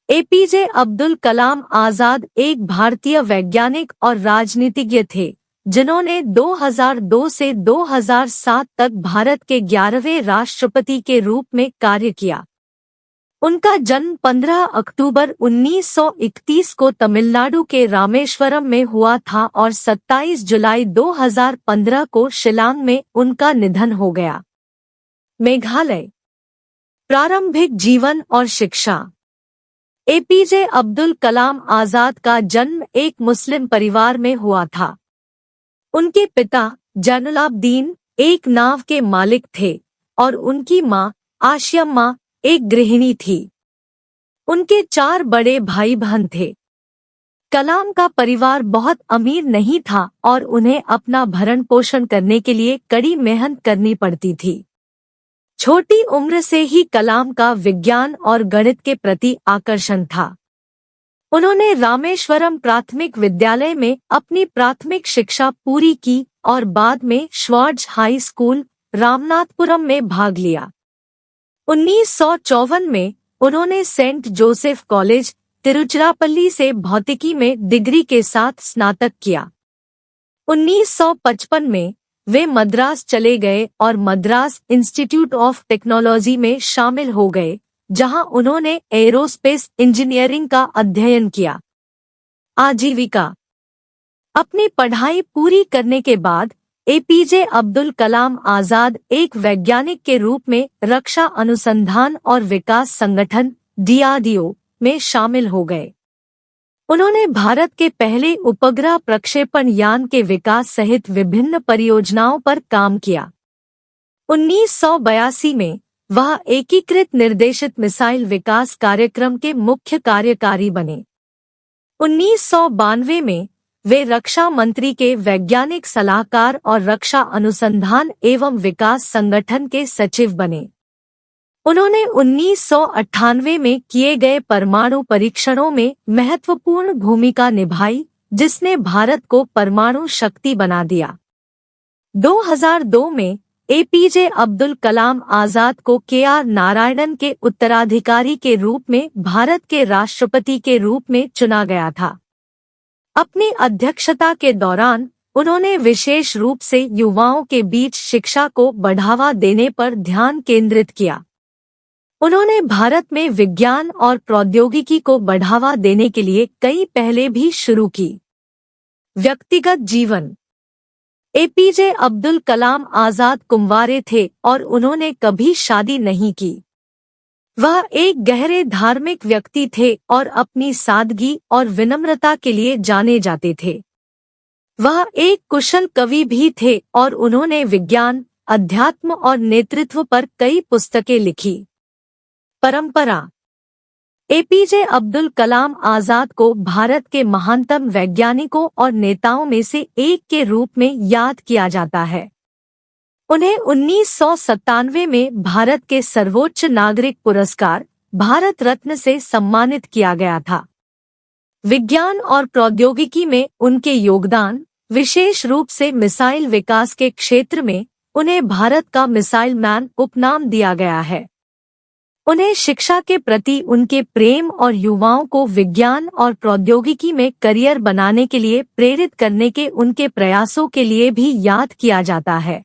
APJ Abdul Kalam Azad एक भारतीय वैज्ञानिक और राजनीतिज्ञ थे जिन्होंने 2002 से 2007 तक भारत के 11वें राष्ट्रपति के रूप में कार्य किया। उनका जन्म 15 अक्टूबर 1931 को तमिलनाडु के रामेश्वरम में हुआ था और 27 जुलाई 2015 को शिलांग में उनका निधन हो गया। मेघालय। प्रारंभिक जीवन और शिक्षा। एपीजे अब्दुल कलाम आजाद का जन्म एक मुस्लिम परिवार में हुआ था। उनके पिता जैनुलाब्दीन एक नाव के मालिक थे और उनकी मां आशियम्मा एक गृहिणी थी। उनके 4 बड़े भाई बहन थे। कलाम का परिवार बहुत अमीर नहीं था और उन्हें अपना भरण पोषण करने के लिए कड़ी मेहनत करनी पड़ती थी। छोटी उम्र से ही कलाम का विज्ञान और गणित के प्रति आकर्षण था। उन्होंने रामेश्वरम प्राथमिक विद्यालय में अपनी प्राथमिक शिक्षा पूरी की और बाद में श्वार्ट्ज हाई स्कूल रामनाथपुरम में भाग लिया। 1954 में उन्होंने सेंट जोसेफ कॉलेज तिरुचिरापल्ली से भौतिकी में डिग्री के साथ स्नातक किया। 1955 में वे मद्रास चले गए और मद्रास इंस्टीट्यूट ऑफ टेक्नोलॉजी में शामिल हो गए, जहां उन्होंने एरोस्पेस इंजीनियरिंग का अध्ययन किया। आजीविका। अपनी पढ़ाई पूरी करने के बाद एपीजे अब्दुल कलाम आजाद एक वैज्ञानिक के रूप में रक्षा अनुसंधान और विकास संगठन DRDO में शामिल हो गए। उन्होंने भारत के पहले उपग्रह प्रक्षेपण यान के विकास सहित विभिन्न परियोजनाओं पर काम किया। 1982 में वह एकीकृत निर्देशित मिसाइल विकास कार्यक्रम के मुख्य कार्यकारी बने। 1992 में वे रक्षा मंत्री के वैज्ञानिक सलाहकार और रक्षा अनुसंधान एवं विकास संगठन के सचिव बने। उन्होंने 1998 में किए गए परमाणु परीक्षणों में महत्वपूर्ण भूमिका निभाई, जिसने भारत को परमाणु शक्ति बना दिया। 2002 में एपीजे अब्दुल कलाम आजाद को KR नारायणन के उत्तराधिकारी के रूप में भारत के राष्ट्रपति के रूप में चुना गया था। अपनी अध्यक्षता के दौरान उन्होंने विशेष रूप से युवाओं के बीच शिक्षा को बढ़ावा देने पर ध्यान केंद्रित किया। उन्होंने भारत में विज्ञान और प्रौद्योगिकी को बढ़ावा देने के लिए कई पहलें भी शुरू की। व्यक्तिगत जीवन। एपीजे अब्दुल कलाम आजाद कुंवारे थे और उन्होंने कभी शादी नहीं की। वह एक गहरे धार्मिक व्यक्ति थे और अपनी सादगी और विनम्रता के लिए जाने जाते थे। वह एक कुशल कवि भी थे और उन्होंने विज्ञान, अध्यात्म और नेतृत्व पर कई पुस्तकें लिखी। परंपरा। एपीजे अब्दुल कलाम आजाद को भारत के महानतम वैज्ञानिकों और नेताओं में से एक के रूप में याद किया जाता है। उन्हें 1997 में भारत के सर्वोच्च नागरिक पुरस्कार भारत रत्न से सम्मानित किया गया था। विज्ञान और प्रौद्योगिकी में उनके योगदान, विशेष रूप से मिसाइल विकास के क्षेत्र में, उन्हें भारत का मिसाइल मैन उपनाम दिया गया है। उन्हें शिक्षा के प्रति उनके प्रेम और युवाओं को विज्ञान और प्रौद्योगिकी में करियर बनाने के लिए प्रेरित करने के उनके प्रयासों के लिए भी याद किया जाता है।